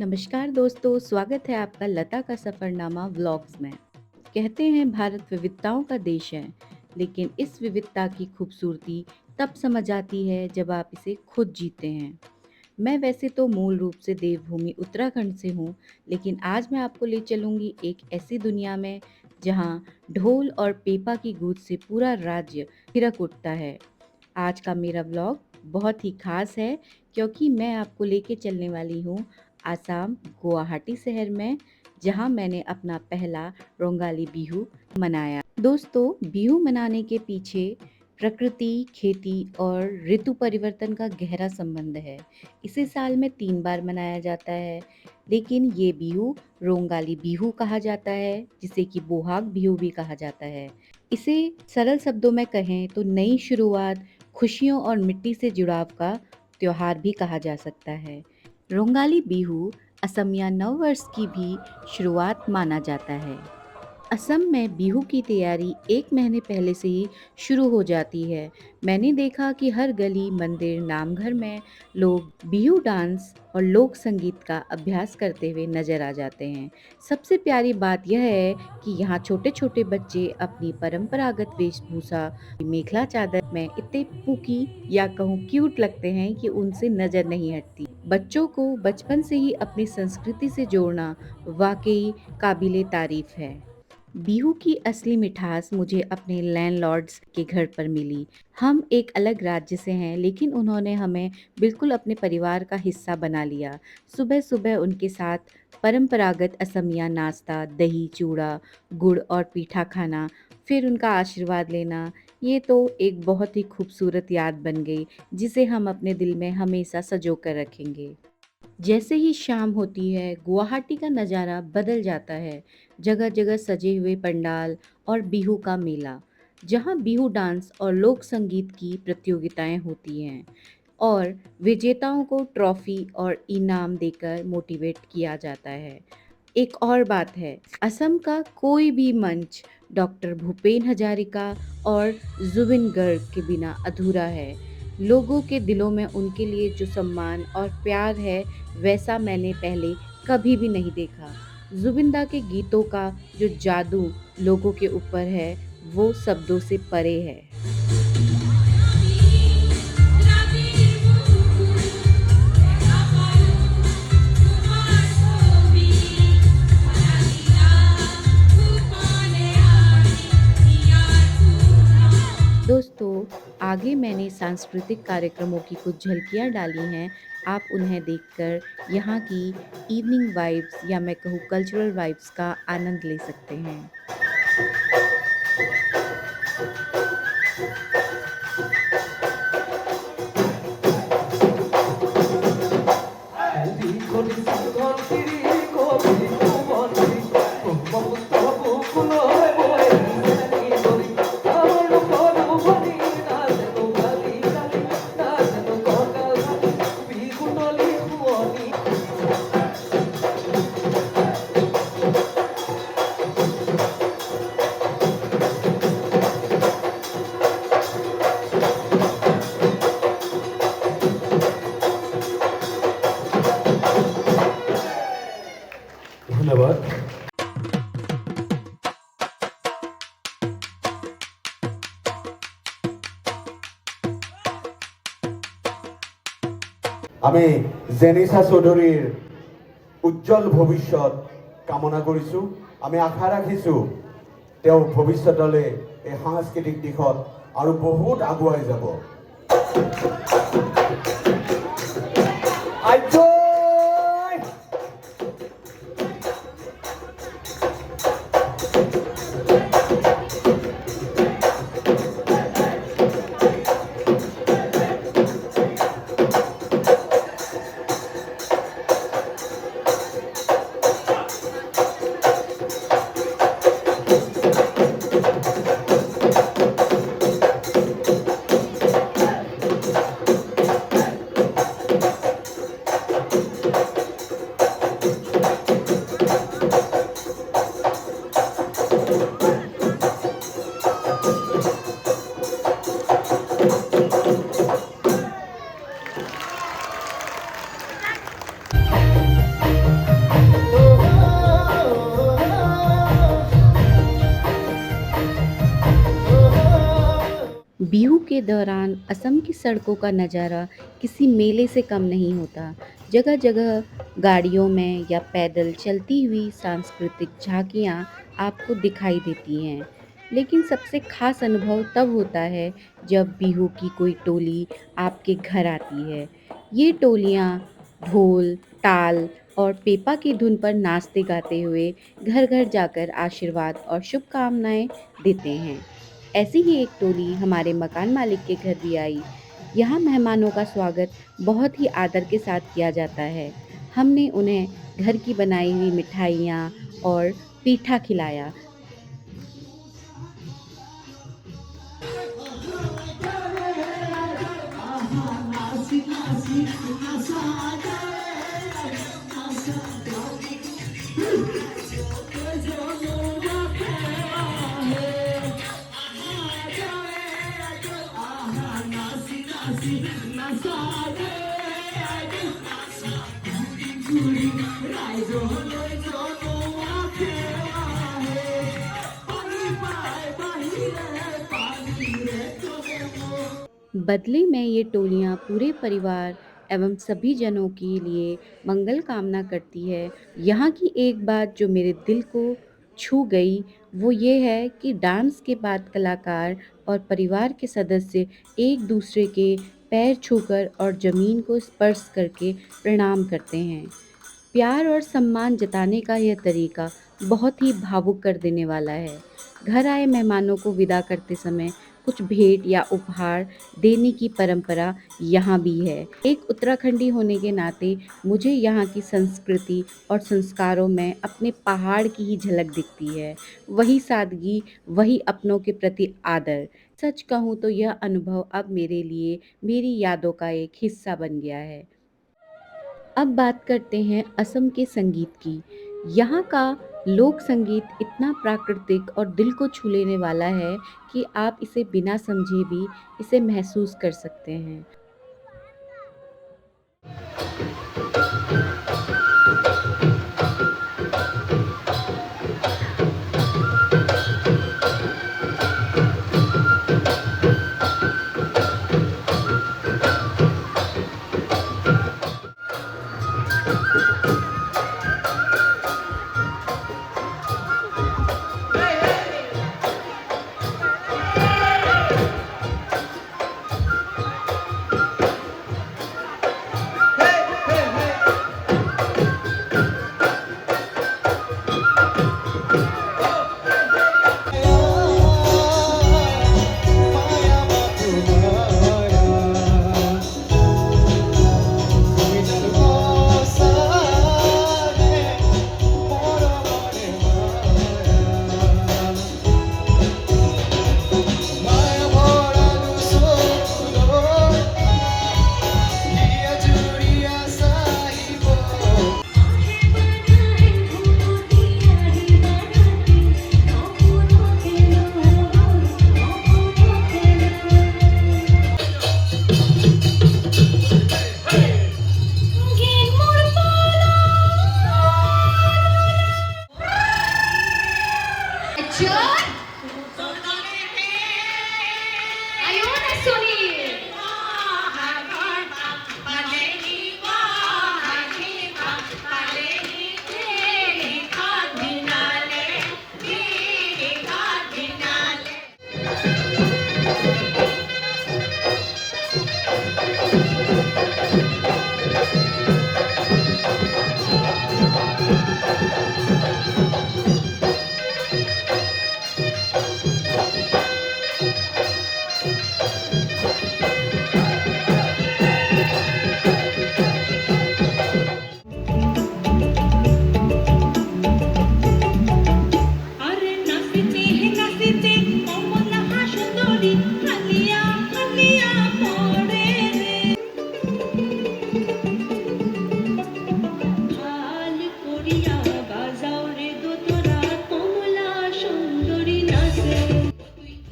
नमस्कार दोस्तों, स्वागत है आपका लता का सफ़रनामा व्लॉग्स में। कहते हैं भारत विविधताओं का देश है, लेकिन इस विविधता की खूबसूरती तब समझ आती है जब आप इसे खुद जीते हैं। मैं वैसे तो मूल रूप से देवभूमि उत्तराखंड से हूँ, लेकिन आज मैं आपको ले चलूँगी एक ऐसी दुनिया में जहाँ ढोल और पेपा की गूंज से पूरा राज्य थिरक उठता है। आज का मेरा व्लॉग बहुत ही खास है क्योंकि मैं आपको लेके चलने वाली हूँ आसाम गुवाहाटी शहर में, जहाँ मैंने अपना पहला रोंगाली बिहू मनाया। दोस्तों, बिहू मनाने के पीछे प्रकृति, खेती और ऋतु परिवर्तन का गहरा संबंध है। इसे साल में 3 बार मनाया जाता है, लेकिन ये बिहू रोंगाली बिहू कहा जाता है, जिसे कि बोहाग बिहू भी कहा जाता है। इसे सरल शब्दों में कहें तो नई शुरुआत, खुशियों और मिट्टी से जुड़ाव का त्योहार भी कहा जा सकता है। रोंगाली बिहू असमिया नववर्ष की भी शुरुआत माना जाता है। असम में बिहू की तैयारी 1 महीने पहले से ही शुरू हो जाती है। मैंने देखा कि हर गली, मंदिर, नामघर में लोग बिहू डांस और लोक संगीत का अभ्यास करते हुए नजर आ जाते हैं। सबसे प्यारी बात यह है कि यहाँ छोटे-छोटे बच्चे अपनी परंपरागत वेशभूषा, मेखला चादर में इतने पूकी या कहूँ क्यूट लगते हैं कि उनसे नजर नहीं हटती। बच्चों को बचपन से ही अपनी संस्कृति से जोड़ना वाकई काबिले तारीफ है। बिहू की असली मिठास मुझे अपने लैंडलॉर्ड्स के घर पर मिली। हम एक अलग राज्य से हैं, लेकिन उन्होंने हमें बिल्कुल अपने परिवार का हिस्सा बना लिया। सुबह-सुबह उनके साथ परंपरागत असमिया नाश्ता, दही, चूड़ा, गुड़ और पीठा खाना, फिर उनका आशीर्वाद लेना, ये तो एक बहुत ही खूबसूरत याद बन गई, जिसे हम अपने दिल में हमेशा सँजो कर रखेंगे। जैसे ही शाम होती है, गुवाहाटी का नज़ारा बदल जाता है। जगह जगह सजे हुए पंडाल और बिहू का मेला, जहाँ बिहू डांस और लोक संगीत की प्रतियोगिताएं होती हैं और विजेताओं को ट्रॉफी और इनाम देकर मोटिवेट किया जाता है। एक और बात है, असम का कोई भी मंच डॉक्टर भूपेन हजारिका और जुबिन गर्ग के बिना अधूरा है। लोगों के दिलों में उनके लिए जो सम्मान और प्यार है, वैसा मैंने पहले कभी भी नहीं देखा। जुबिंदा के गीतों का जो जादू लोगों के ऊपर है, वो शब्दों से परे है। दोस्तों, आगे मैंने सांस्कृतिक कार्यक्रमों की कुछ झलकियाँ डाली हैं। आप उन्हें देखकर यहाँ की इवनिंग वाइब्स या मैं कहूँ कल्चरल वाइब्स का आनंद ले सकते हैं। ধন্যবাদ। আমি জেনিসা চৌধুৰীৰ উজ্জ্বল ভৱিষ্যত কামনা কৰিছোঁ। আমি আশা ৰাখিছোঁ তেওঁ ভৱিষ্যতলৈ এই সাংস্কৃতিক দিশত আৰু বহুত আগুৱাই যাব। के दौरान असम की सड़कों का नज़ारा किसी मेले से कम नहीं होता। जगह जगह गाड़ियों में या पैदल चलती हुई सांस्कृतिक झांकियाँ आपको दिखाई देती हैं। लेकिन सबसे खास अनुभव तब होता है जब बिहू की कोई टोली आपके घर आती है। ये टोलियाँ ढोल, ताल और पेपा की धुन पर नाचते गाते हुए घर घर जाकर आशीर्वाद और शुभकामनाएं देते हैं। ऐसी ही एक टोली हमारे मकान मालिक के घर भी आई। यहाँ मेहमानों का स्वागत बहुत ही आदर के साथ किया जाता है। हमने उन्हें घर की बनाई हुई मिठाइयाँ और पीठा खिलाया। बदले में ये टोलियाँ पूरे परिवार एवं सभी जनों के लिए मंगल कामना करती है। यहाँ की एक बात जो मेरे दिल को छू गई वो ये है कि डांस के बाद कलाकार और परिवार के सदस्य एक दूसरे के पैर छूकर और जमीन को स्पर्श करके प्रणाम करते हैं। प्यार और सम्मान जताने का यह तरीका बहुत ही भावुक कर देने वाला है। घर आए मेहमानों को विदा करते समय कुछ भेंट या उपहार देने की परंपरा यहाँ भी है। एक उत्तराखंडी होने के नाते मुझे यहाँ की संस्कृति और संस्कारों में अपने पहाड़ की ही झलक दिखती है। वही सादगी, वही अपनों के प्रति आदर। सच कहूँ तो यह अनुभव अब मेरे लिए मेरी यादों का एक हिस्सा बन गया है। अब बात करते हैं असम के संगीत की। यहाँ का लोक संगीत इतना प्राकृतिक और दिल को छू लेने वाला है कि आप इसे बिना समझे भी इसे महसूस कर सकते हैं।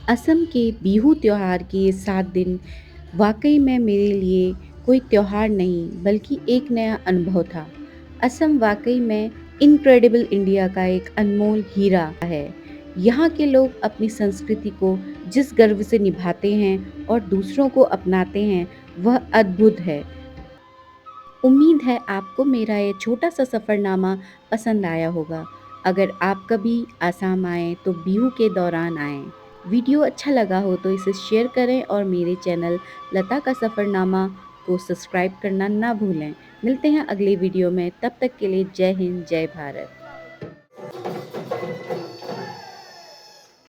असम के बिहू त्योहार के ये 7 दिन वाकई में मेरे लिए कोई त्योहार नहीं बल्कि एक नया अनुभव था। असम वाकई में इनक्रेडिबल इंडिया का एक अनमोल हीरा है। यहाँ के लोग अपनी संस्कृति को जिस गर्व से निभाते हैं और दूसरों को अपनाते हैं, वह अद्भुत है। उम्मीद है आपको मेरा ये छोटा सा सफ़रनामा पसंद आया होगा। अगर आप कभी आसाम आएँ तो बिहू के दौरान आएँ। वीडियो अच्छा लगा हो तो इसे शेयर करें और मेरे चैनल लता का सफ़रनामा को सब्सक्राइब करना ना भूलें। मिलते हैं अगले वीडियो में, तब तक के लिए जय हिंद, जय भारत।